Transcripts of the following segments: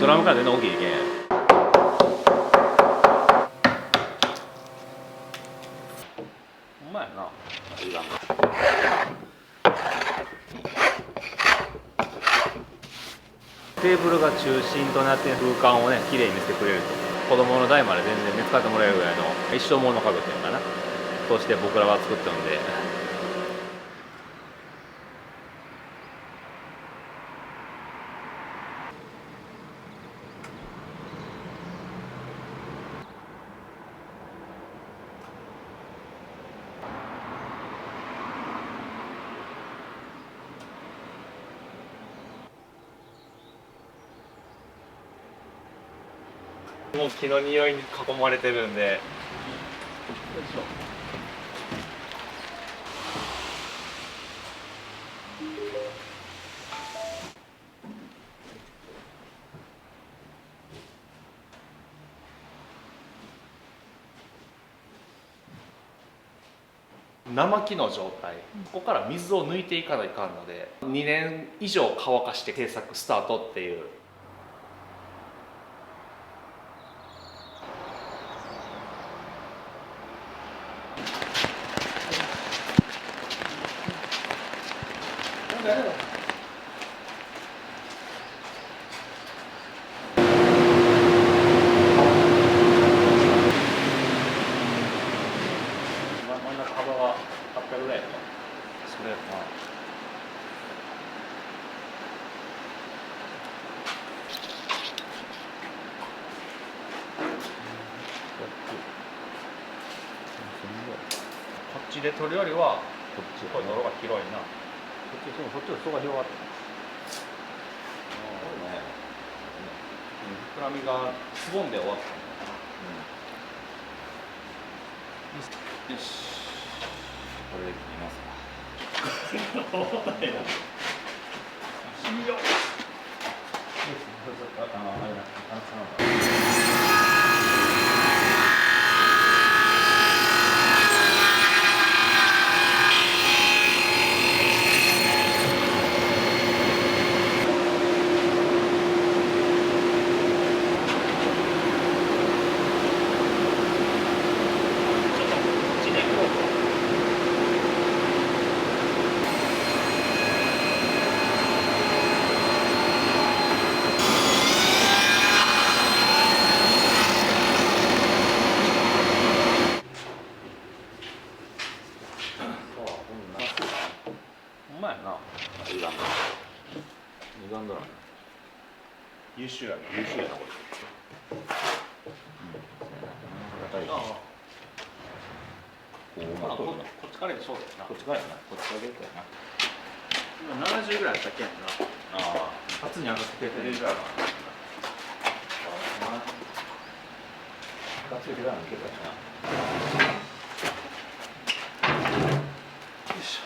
ドラムから全然大きいけん。ほんまやな。テーブルが中心となって空間をね綺麗に見せてくれると、子供の代まで全然ね使ってもらえるぐらいの一生ものの家具っていうのかなとして僕らは作ったので。もう木の匂いに囲まれてるんで、よいしょ。生木の状態、ここから水を抜いていかないかんので、2年以上乾かして制作スタートっていう。真ん中幅が800ぐらいやった。それやな。こっちで取るよりはこっちこれ泥が広いな。こっちそっちの裾が広がってる。膨らみがすぼんで終わったんだな。よし、これで切りますか。ほんまやな。歪んだな。優秀やな。優秀やなこれ。こっちからでしょうだよな。こっちからやな。こっちから出たよな。今70ぐらいあったっけやんな。ああ。初に上がってくれてるから。ガツリが抜けたしな。よいしょ。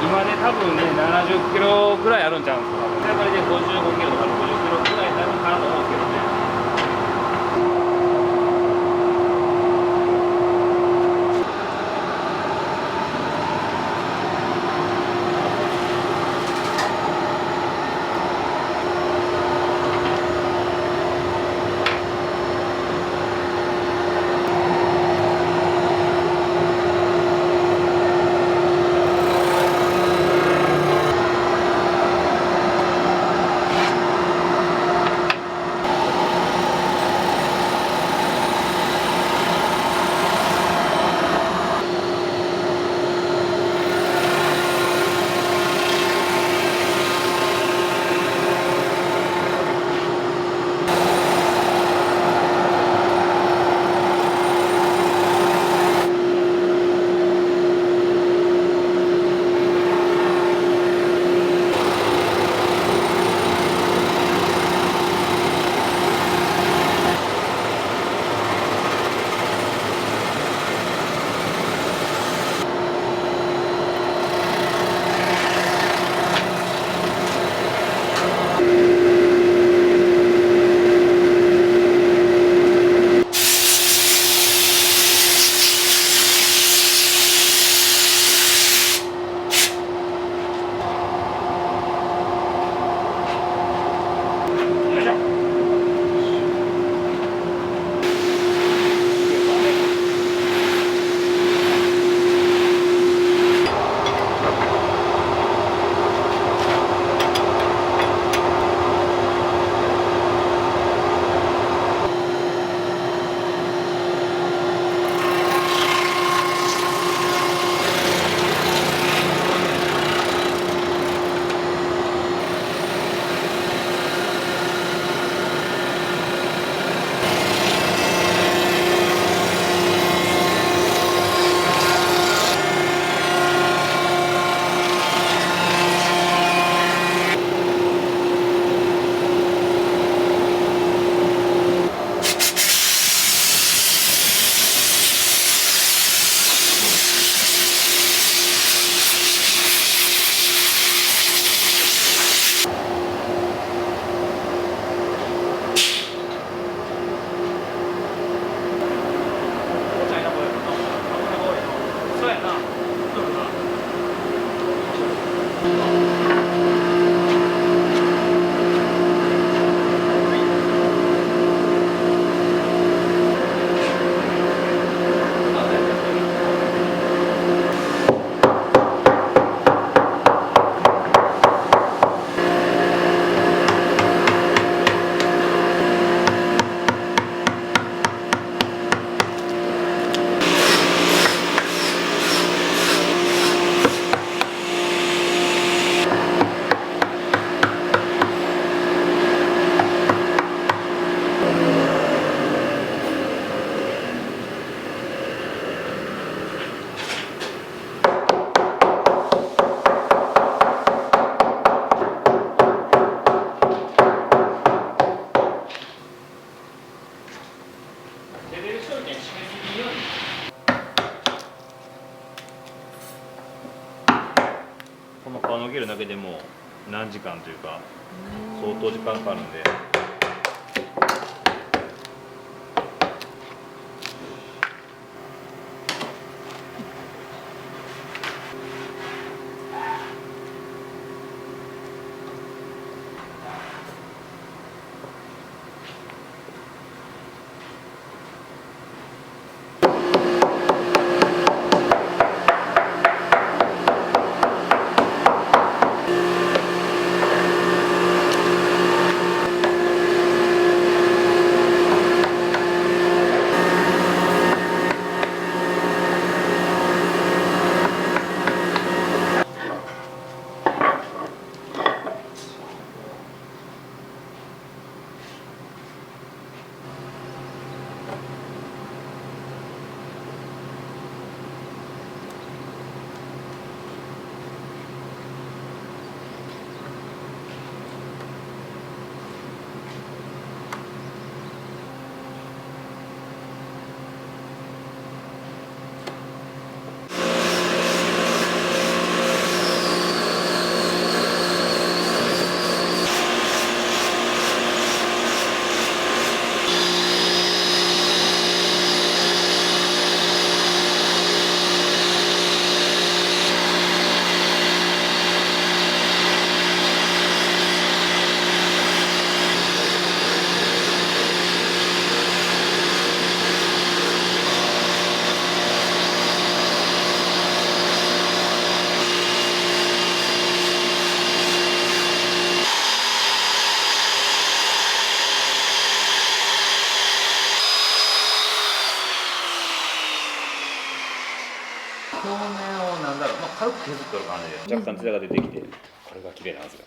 今ね、多分ね、70キロぐらいあるんちゃうんですか。だからで55キロとか60キロぐらいになるかなと思うんですけどね。げるだけでも何時間というか相当時間かかるんで。表面をなんだろう、軽く削ってる感じで若干ツヤが出てきて、これが綺麗なんですよ。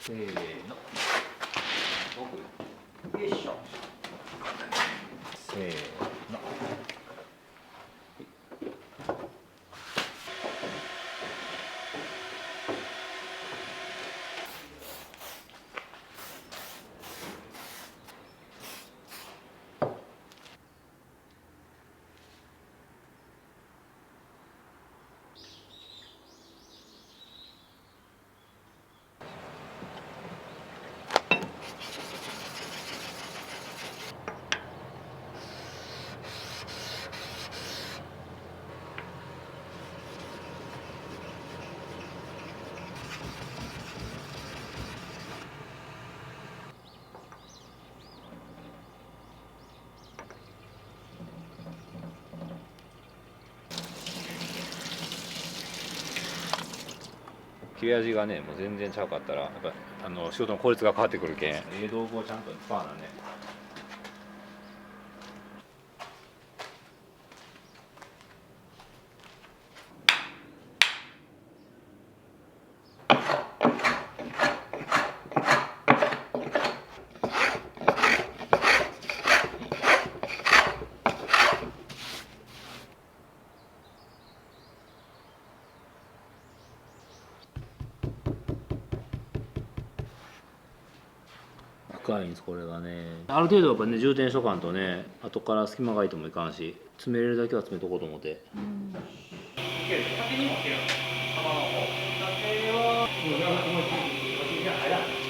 せーの、よいしょ。せーの。切れ味がね、もう全然ちゃうかったら、やっぱ仕事の効率が変わってくるけん、道具をちゃんと使わなね。深いんですこれがね。ある程度やっぱね充填しとかんとね、後から隙間が空いてもいかんし、詰めれるだけは詰めとこうと思って。竹にも竹の幅の方。竹はもう思いっきり入らない。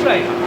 ぐらいかな。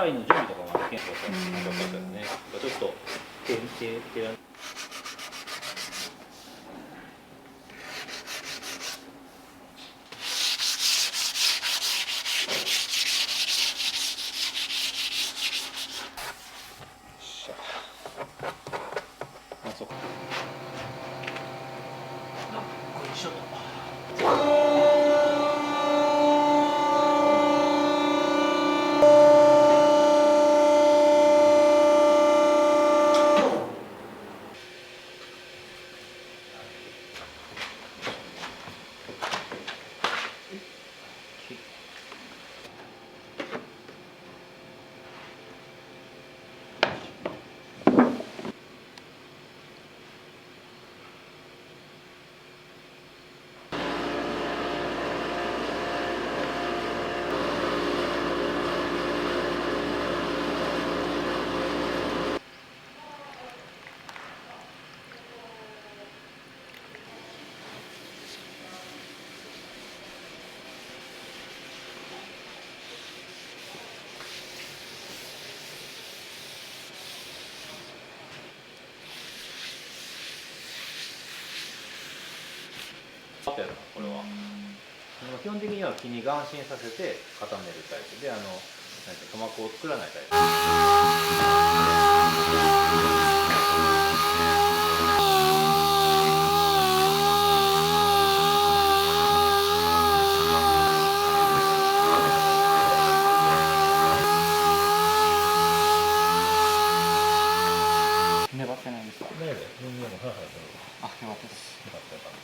会の準備とかもできなかったですね。ちょっと手がそうか。よいしょと。これは基本的には木に眼芯させて固めるタイプで、なんていう塗膜を作らないタイプ。粘ってないですか？ねえ、人間もハラハラする。あ、よかったです。よかったよかった。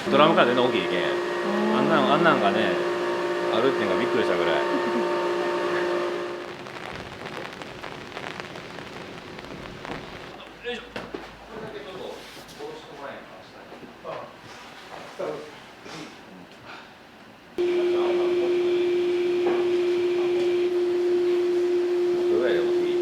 ドラム缶で大きいけん、あんなんがねあるっていうのがびっくりしたぐらい。よいしょ。これだけちょっと下ろしてもらえんか、それぐらいでもいい。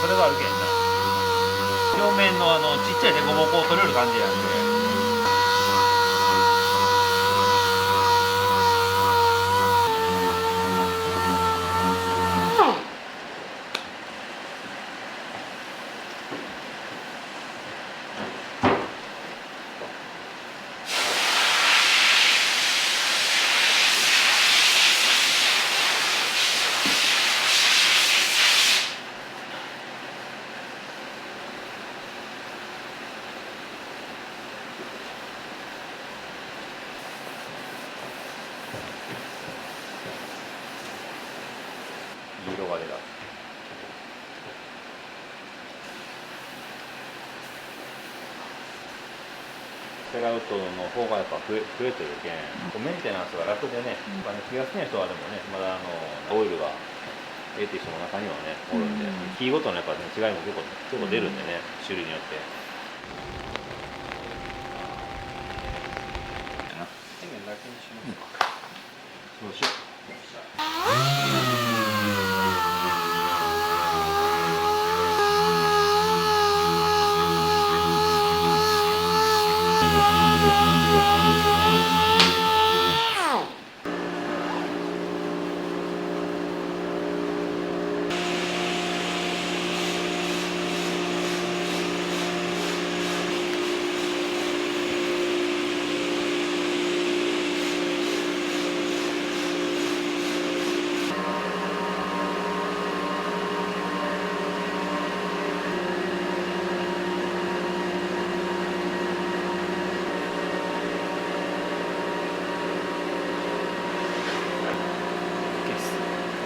それがあるけんな。表面のちっちゃい凸凹を取れる感じなんで。色が出た。セラウッドの方がやっぱ増えてるけん、メンテナンスが楽でね、気が好きな人はでもね、まだオイルがええっていう人も中にはねおるんで、木ごとのやっぱ、ね、違いも結構出るんでね、種類によって。電源だけにしますか。そうしよう。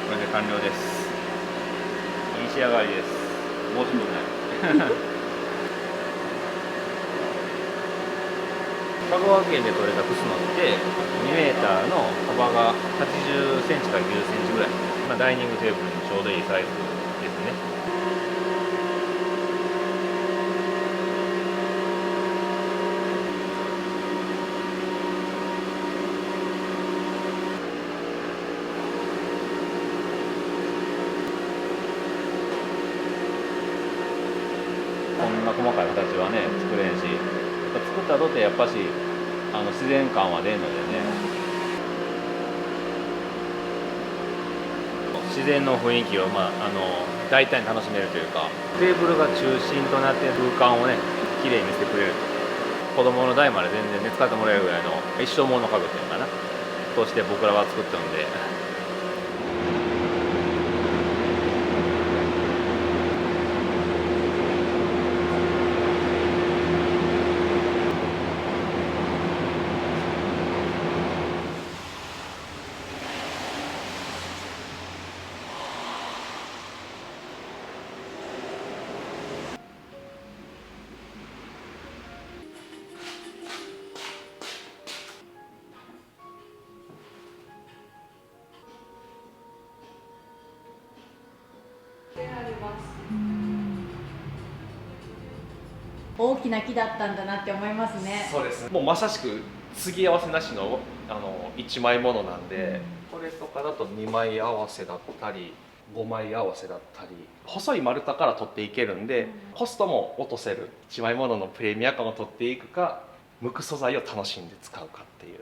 これで完了です。いい仕上がりです。もうちょっとない。香川県で採れたクスノって2メーターの幅が80センチから90センチぐらい、ダイニングテーブルにちょうどいいサイズですね。こんな細かい形はね作れんし、作ったとてやっぱし自然感は出んのでね、自然の雰囲気を、大胆に楽しめるというか、テーブルが中心となって空間をね綺麗にしてくれると、子供の代まで全然ね使ってもらえるぐらいの一生もの家具っていうのかなとして僕らは作ったので。大きな木だったんだなって思いますね。そうですね。もうまさしく継ぎ合わせなしの1枚ものなんで、これとかだと2枚合わせだったり5枚合わせだったり、細い丸太から取っていけるんで、コストも落とせる。1枚もののプレミア感を取っていくか、無垢素材を楽しんで使うかっていう。